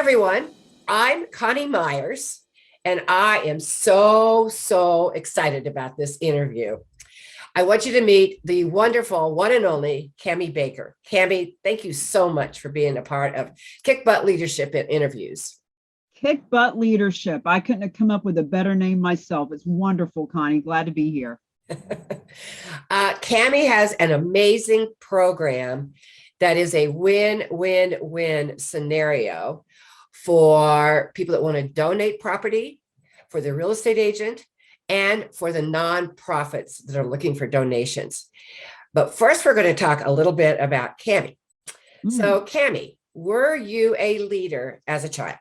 everyone. I'm Connie Myers, and I am so excited about this interview. I want you to meet the wonderful one and only Cami Baker. Cami, thank you so much for being a part of Kick Butt Leadership in Interviews. Kick Butt Leadership. I couldn't have come up with a better name myself. It's wonderful, Connie. Glad to be here. Cami has an amazing program that is a win-win-win scenario for people that want to donate property, for the real estate agent, and for the nonprofits that are looking for donations. But first, we're going to talk a little bit about Cami. So, Cami, were you a leader as a child?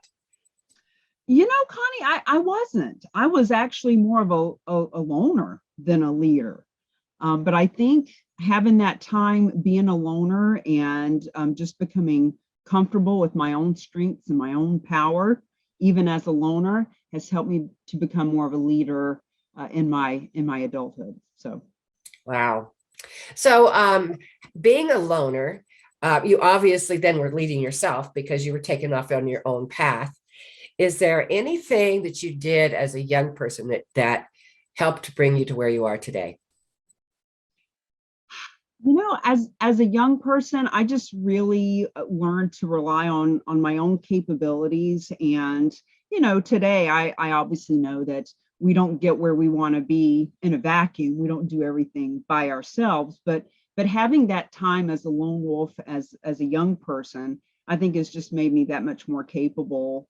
You know, Connie, I wasn't. I was actually more of a loner than a leader. But I think having that time being a loner and just becoming comfortable with my own strengths and my own power, even as a loner, has helped me to become more of a leader in my adulthood. So, wow. So, being a loner, you obviously then were leading yourself because you were taking off on your own path. Is there anything that you did as a young person that helped bring you to where you are today? You know, as a young person, I just really learned to rely on my own capabilities. And, you know, today I obviously know that we don't get where we want to be in a vacuum. We don't do everything by ourselves, but having that time as a lone wolf, as a young person, I think has just made me that much more capable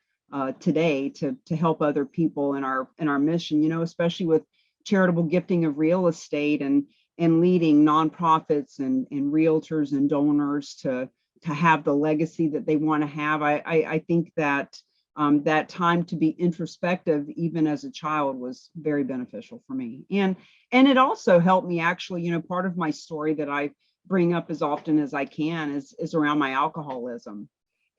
today to help other people in our mission, you know, especially with charitable gifting of real estate and leading nonprofits and realtors and donors to have the legacy that they want to have. I think that that time to be introspective, even as a child, was very beneficial for me. And it also helped me actually, you know, part of my story that I bring up as often as I can is around my alcoholism.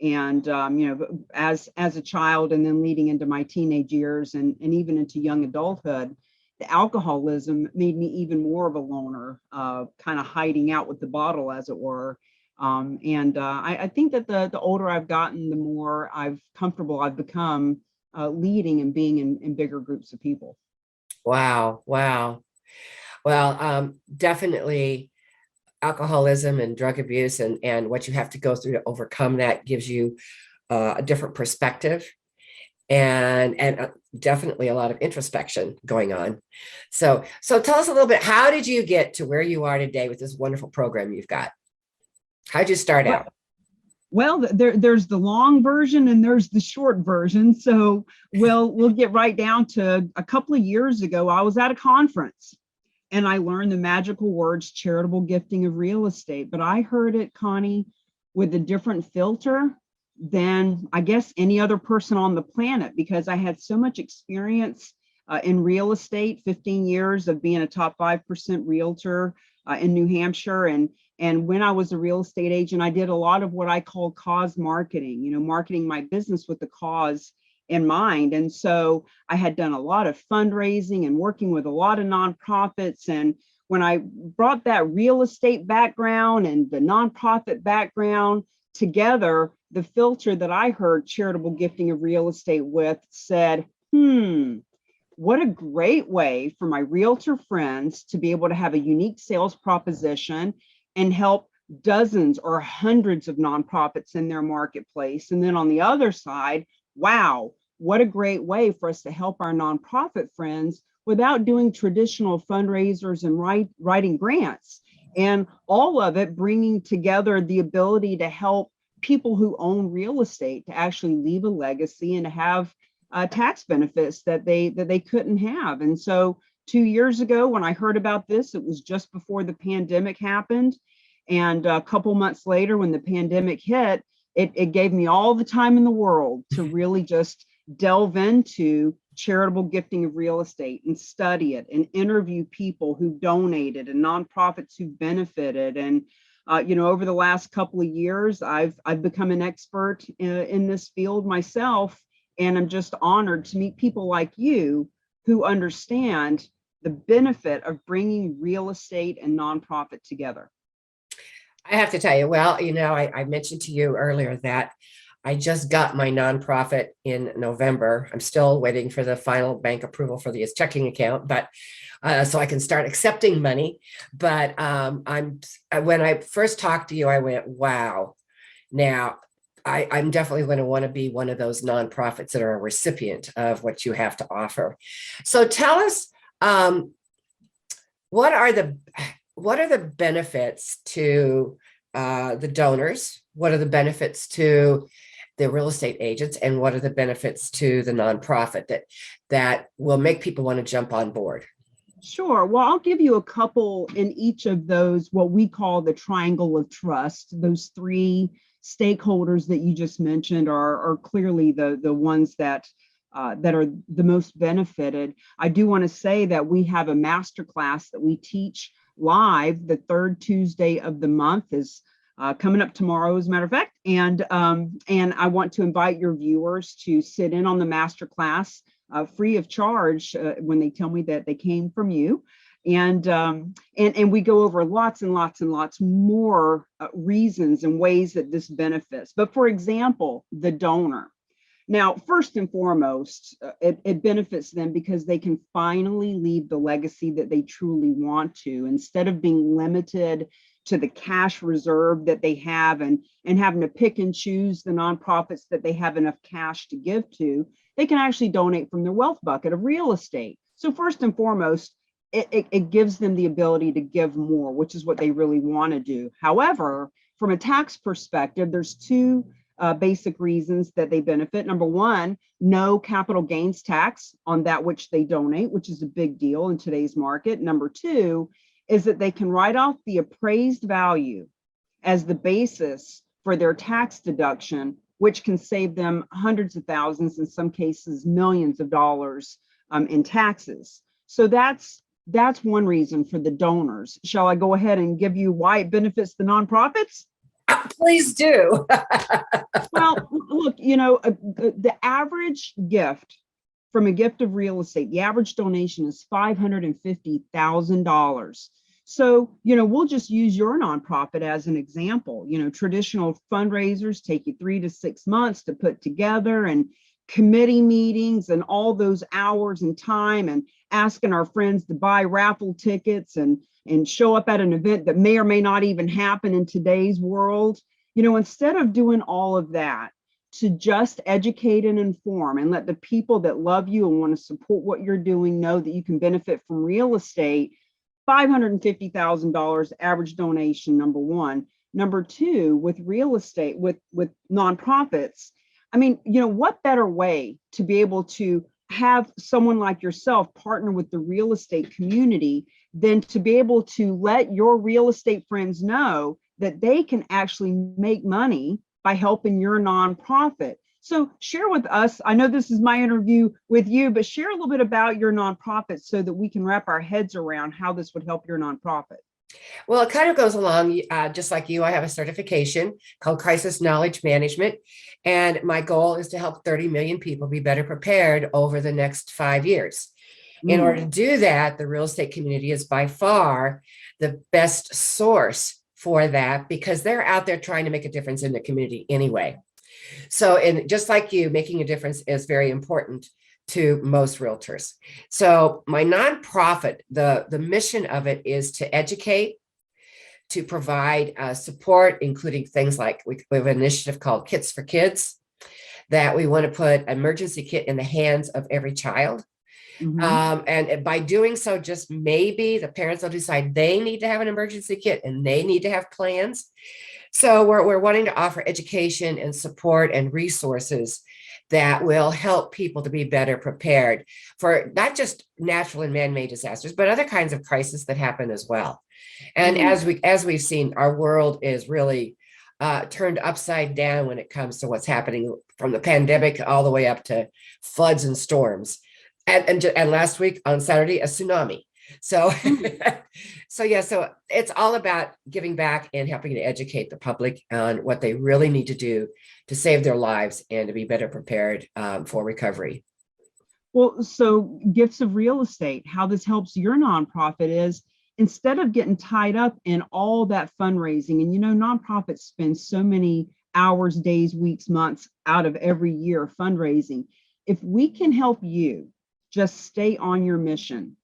And, you know, as a child and then leading into my teenage years and even into young adulthood, the alcoholism made me even more of a loner, kind of hiding out with the bottle, as it were. I think that the older I've gotten, the more comfortable I've become leading and being in bigger groups of people. Wow. Well, definitely alcoholism and drug abuse and what you have to go through to overcome that gives you a different perspective and definitely a lot of introspection going on. So tell us a little bit, how did you get to where you are today with this wonderful program you've got? How'd you start out? Well, there's the long version and there's the short version. So we'll get right down to a couple of years ago. I was at a conference and I learned the magical words, charitable gifting of real estate. But I heard it, Connie, with a different filter than I guess any other person on the planet, because I had so much experience in real estate, 15 years of being a top 5% realtor in New Hampshire. And when I was a real estate agent, I did a lot of what I call cause marketing, you know, marketing my business with the cause in mind. And so I had done a lot of fundraising and working with a lot of nonprofits. And when I brought that real estate background and the nonprofit background together, the filter that I heard charitable gifting of real estate with said, what a great way for my realtor friends to be able to have a unique sales proposition and help dozens or hundreds of nonprofits in their marketplace. And then on the other side, wow, what a great way for us to help our nonprofit friends without doing traditional fundraisers and writing grants. And all of it bringing together the ability to help people who own real estate to actually leave a legacy and to have tax benefits that they couldn't have. And so 2 years ago, when I heard about this, it was just before the pandemic happened. And a couple months later, when the pandemic hit, it gave me all the time in the world to really just delve into charitable gifting of real estate and study it and interview people who donated and nonprofits who benefited. And you know, over the last couple of years, I've become an expert in this field myself, and I'm just honored to meet people like you who understand the benefit of bringing real estate and nonprofit together. I have to tell you, well, you know, I mentioned to you earlier that I just got my nonprofit in November. I'm still waiting for the final bank approval for the checking account, but so I can start accepting money. But when I first talked to you, I went, wow. Now, I'm definitely going to want to be one of those nonprofits that are a recipient of what you have to offer. So tell us, what are the benefits to the donors? What are the benefits to the real estate agents, and what are the benefits to the nonprofit that will make people want to jump on board? Sure. Well, I'll give you a couple in each of those, what we call the triangle of trust. Those three stakeholders that you just mentioned are clearly the ones that are the most benefited. I do want to say that we have a master class that we teach live the third Tuesday of the month, is coming up tomorrow, as a matter of fact. And I want to invite your viewers to sit in on the master class free of charge when they tell me that they came from you. And we go over lots and lots and lots more reasons and ways that this benefits. But for example, the donor. Now, first and foremost, it benefits them because they can finally leave the legacy that they truly want to, instead of being limited to the cash reserve that they have and having to pick and choose the nonprofits that they have enough cash to give to. They can actually donate from their wealth bucket of real estate. So first and foremost, it gives them the ability to give more, which is what they really want to do. However, from a tax perspective, there's two basic reasons that they benefit. Number one, no capital gains tax on that which they donate, which is a big deal in today's market. Number two is that they can write off the appraised value as the basis for their tax deduction, which can save them hundreds of thousands, in some cases, millions of dollars in taxes. So that's one reason for the donors. Shall I go ahead and give you why it benefits the nonprofits? Please do. Well, look, the average gift from a gift of real estate, the average donation is $550,000. So, we'll just use your nonprofit as an example. Traditional fundraisers take you 3 to 6 months to put together, and committee meetings and all those hours and time, and asking our friends to buy raffle tickets and show up at an event that may or may not even happen in today's world. Instead of doing all of that, to just educate and inform and let the people that love you and want to support what you're doing know that you can benefit from real estate. $550,000 average donation, number one. Number two, with real estate, with nonprofits, what better way to be able to have someone like yourself partner with the real estate community than to be able to let your real estate friends know that they can actually make money by helping your nonprofit. So share with us, I know this is my interview with you, but share a little bit about your nonprofit so that we can wrap our heads around how this would help your nonprofit. Well, it kind of goes along, just like you. I have a certification called Crisis Knowledge Management, and my goal is to help 30 million people be better prepared over the next 5 years. In order to do that, the real estate community is by far the best source for that, because they're out there trying to make a difference in the community anyway. So, and just like you, making a difference is very important to most realtors. So my nonprofit, the mission of it is to educate, to provide support, including things like we have an initiative called Kits for Kids, that we want to put an emergency kit in the hands of every child. And by doing so, just maybe the parents will decide they need to have an emergency kit and they need to have plans. So we're wanting to offer education and support and resources that will help people to be better prepared for not just natural and man-made disasters, but other kinds of crises that happen as well. And as we've seen, our world is really turned upside down when it comes to what's happening, from the pandemic all the way up to floods and storms. And last week on Saturday, a tsunami. So, so it's all about giving back and helping to educate the public on what they really need to do to save their lives and to be better prepared for recovery. Well, so Gifts of Real Estate, how this helps your nonprofit is, instead of getting tied up in all that fundraising, and nonprofits spend so many hours, days, weeks, months out of every year fundraising. If we can help you just stay on your mission,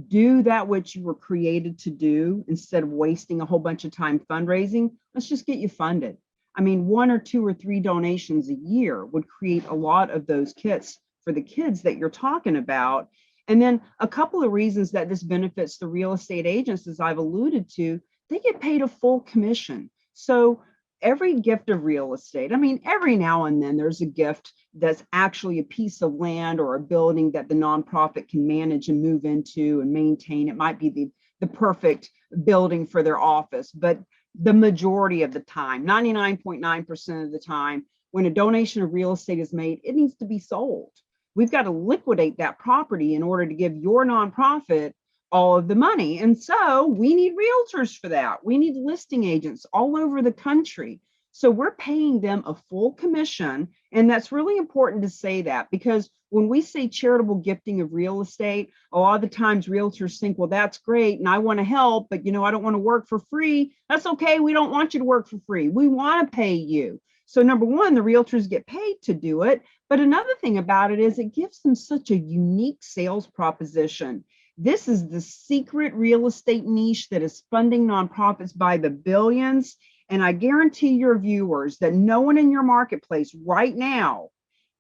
do that which you were created to do instead of wasting a whole bunch of time fundraising, let's just get you funded. I mean, 1 or 2 or 3 donations a year would create a lot of those kits for the kids that you're talking about. And then a couple of reasons that this benefits the real estate agents, as I've alluded to, they get paid a full commission. So every gift of real estate, I mean, every now and then there's a gift that's actually a piece of land or a building that the nonprofit can manage and move into and maintain. It might be the perfect building for their office, but the majority of the time, 99.9% of the time, when a donation of real estate is made, it needs to be sold. We've got to liquidate that property in order to give your nonprofit all of the money. And so we need realtors for that. We need listing agents all over the country. So we're paying them a full commission. And that's really important to say that, because when we say charitable gifting of real estate, a lot of the times realtors think, well, that's great and I want to help, but I don't want to work for free. That's okay. We don't want you to work for free. We want to pay you. So number one, the realtors get paid to do it. But another thing about it is it gives them such a unique sales proposition. This is the secret real estate niche that is funding nonprofits by the billions. And I guarantee your viewers that no one in your marketplace right now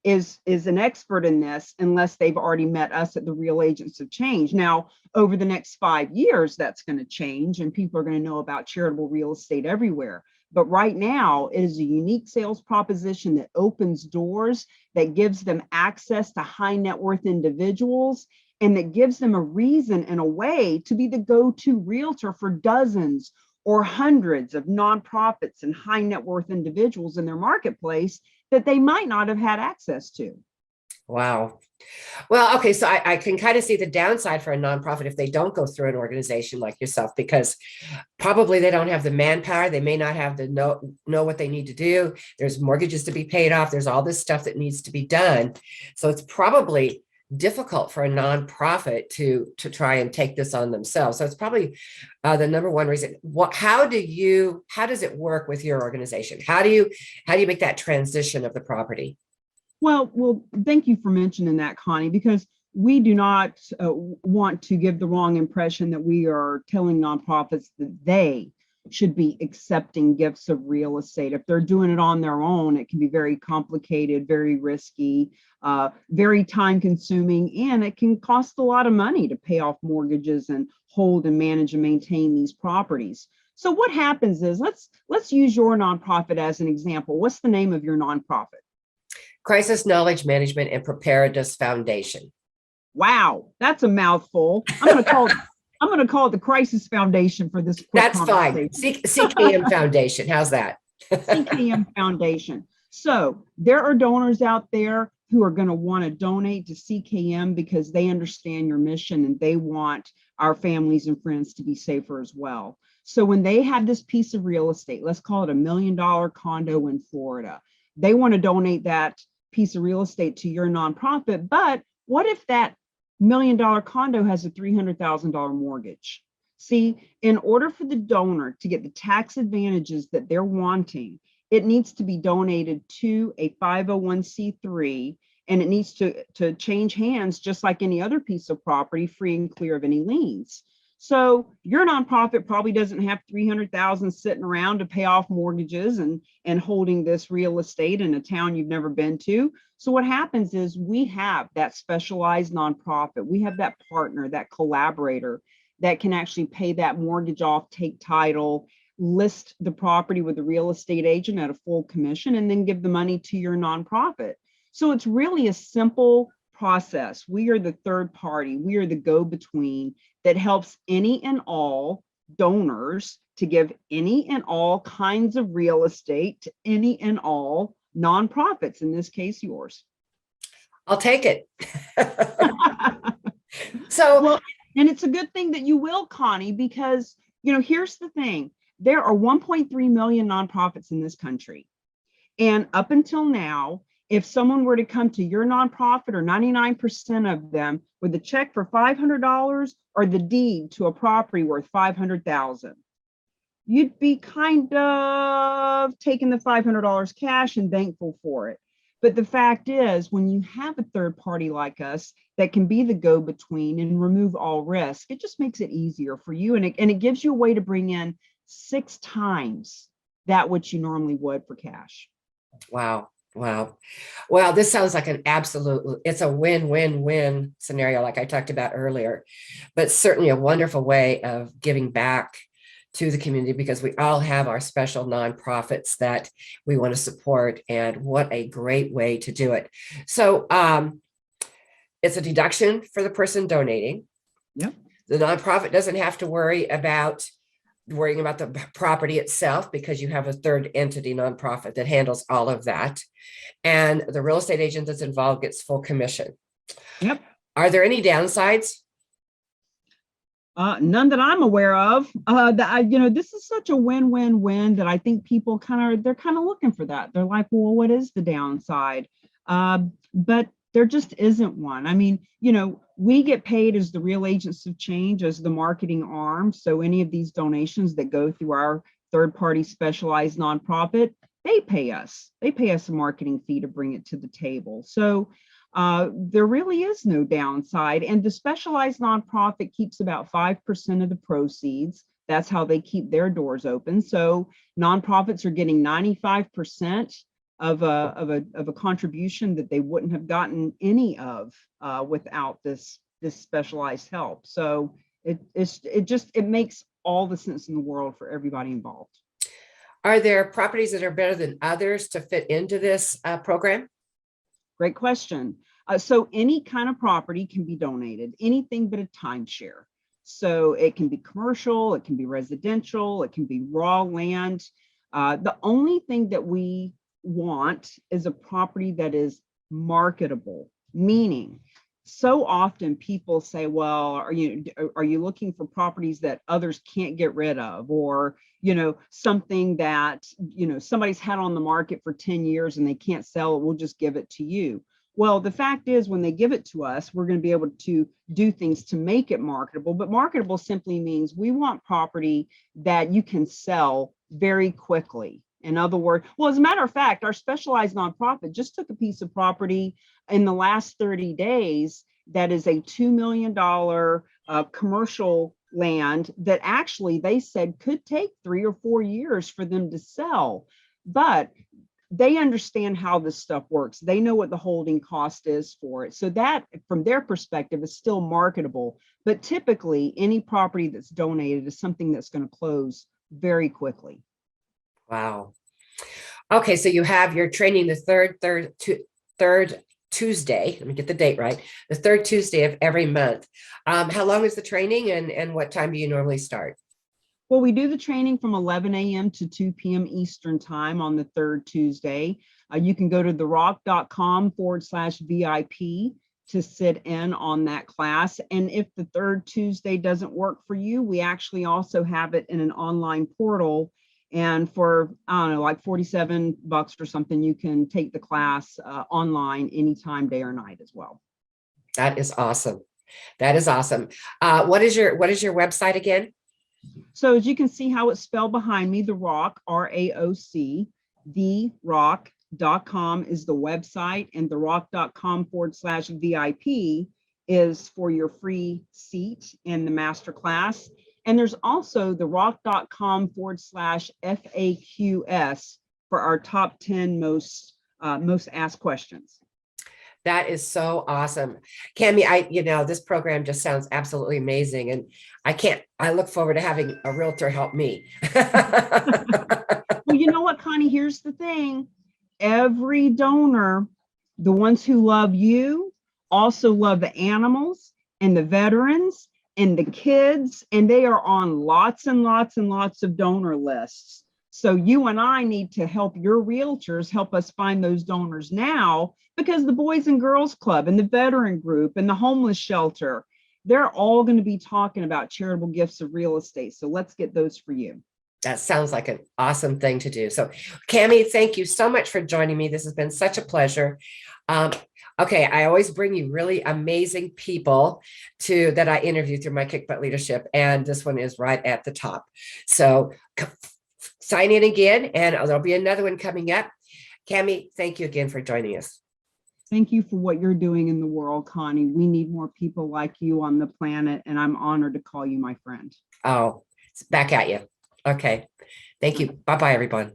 is an expert in this unless they've already met us at the Real Agents of Change. Now, over the next 5 years, that's going to change and people are going to know about charitable real estate everywhere. But right now, it is a unique sales proposition that opens doors, that gives them access to high net worth individuals, and that gives them a reason and a way to be the go-to realtor for dozens or hundreds of nonprofits and high net worth individuals in their marketplace that they might not have had access to. Wow. Well, okay, so I can kind of see the downside for a nonprofit if they don't go through an organization like yourself, because probably they don't have the manpower. They may not have the know what they need to do. There's mortgages to be paid off. There's all this stuff that needs to be done. So it's probably difficult for a nonprofit to try and take this on themselves. So it's probably the number one reason. How does it work with your organization? How do you make that transition of the property? Well, thank you for mentioning that, Connie, because we do not want to give the wrong impression that we are telling nonprofits that they should be accepting gifts of real estate. If they're doing it on their own, it can be very complicated, very risky, very time consuming, and it can cost a lot of money to pay off mortgages and hold and manage and maintain these properties. So what happens is, let's use your nonprofit as an example. What's the name of your nonprofit? Crisis Knowledge Management and Preparedness Foundation. Wow, that's a mouthful. I'm going to call it the Crisis Foundation for this. That's fine. CKM Foundation. How's that? CKM Foundation. So there are donors out there who are going to want to donate to CKM because they understand your mission and they want our families and friends to be safer as well. So when they have this piece of real estate, let's call it $1 million condo in Florida, they want to donate that piece of real estate to your nonprofit. But what if that $1 million condo has a $300,000 mortgage? See, in order for the donor to get the tax advantages that they're wanting, it needs to be donated to a 501c3, and it needs to change hands just like any other piece of property, free and clear of any liens. So your nonprofit probably doesn't have $300,000 sitting around to pay off mortgages and holding this real estate in a town you've never been to. So what happens is we have that specialized nonprofit. We have that partner, that collaborator that can actually pay that mortgage off, take title, list the property with a real estate agent at a full commission, and then give the money to your nonprofit. So it's really a simple process. We are the third party. We are the go-between that helps any and all donors to give any and all kinds of real estate to any and all nonprofits, in this case, yours. I'll take it. So, well, and it's a good thing that you will, Connie, because, here's the thing. There are 1.3 million nonprofits in this country. And up until now, if someone were to come to your nonprofit, or 99% of them, with a check for $500 or the deed to a property worth $500,000, you'd be kind of taking the $500 cash and thankful for it. But the fact is, when you have a third party like us that can be the go-between and remove all risk, it just makes it easier for you. And it gives you a way to bring in 6 times that which you normally would for cash. Wow. Wow. Well, this sounds like an absolute, it's a win-win-win scenario, like I talked about earlier, but certainly a wonderful way of giving back to the community, because we all have our special nonprofits that we want to support, and what a great way to do it. So it's a deduction for the person donating. Yep. The nonprofit doesn't have to worrying about the property itself, because you have a third entity nonprofit that handles all of that. And the real estate agent that's involved gets full commission. Yep. Are there any downsides? None that I'm aware of. This is such a win-win-win that I think people they're kind of looking for that. They're like, well, what is the downside? But there just isn't one. I mean, we get paid as the real agents of change, as the marketing arm. So any of these donations that go through our third-party specialized nonprofit, they pay us. They pay us a marketing fee to bring it to the table. So there really is no downside. And the specialized nonprofit keeps about 5% of the proceeds. That's how they keep their doors open. So nonprofits are getting 95% of a contribution that they wouldn't have gotten any of without this specialized help. So it makes all the sense in the world for everybody involved. Are there properties that are better than others to fit into this program? Great question. So any kind of property can be donated, anything but a timeshare. So it can be commercial, it can be residential, it can be raw land. The only thing that we want is a property that is marketable, meaning so often people say, well, are you looking for properties that others can't get rid of, or something that somebody's had on the market for 10 years and they can't sell it, we'll just give it to you. Well, the fact is, when they give it to us, we're going to be able to do things to make it marketable. But marketable simply means we want property that you can sell very quickly. In other words, well, as a matter of fact, our specialized nonprofit just took a piece of property in the last 30 days that is a $2 million commercial land that actually they said could take 3 or 4 years for them to sell. But they understand how this stuff works. They know what the holding cost is for it. So that, from their perspective, is still marketable. But typically, any property that's donated is something that's going to close very quickly. Wow. Okay, so you have your training the third Tuesday. Let me get the date right. The third Tuesday of every month. How long is the training, and what time do you normally start? Well, we do the training from 11 a.m. to 2 p.m. Eastern time on the third Tuesday. You can go to therock.com/VIP to sit in on that class. And if the third Tuesday doesn't work for you, we actually also have it in an online portal. And for, I don't know, like $47 or something, you can take the class online anytime, day or night as well. That is awesome. That is awesome. What is your website again? So as you can see how it's spelled behind me, The Rock, RAOC, therock.com is the website, and therock.com/VIP is for your free seat in the master class. And there's also therock.com/FAQs for our top 10 most asked questions. That is so awesome. Cami, this program just sounds absolutely amazing. And I look forward to having a realtor help me. Well, you know what, Connie, here's the thing. Every donor, the ones who love you, also love the animals and the veterans and the kids, and they are on lots and lots and lots of donor lists. So you and I need to help your realtors help us find those donors now, because the Boys and Girls Club and the Veteran Group and the homeless shelter, they're all going to be talking about charitable gifts of real estate. So let's get those for you. That sounds like an awesome thing to do. So Cami, thank you so much for joining me. This has been such a pleasure. Okay, I always bring you really amazing people that I interview through my Kick Butt Leadership, and this one is right at the top. So sign in again, and there'll be another one coming up. Cami, thank you again for joining us. Thank you for what you're doing in the world, Connie. We need more people like you on the planet, and I'm honored to call you my friend. Oh, it's back at you. Okay, thank you. Bye-bye, everyone.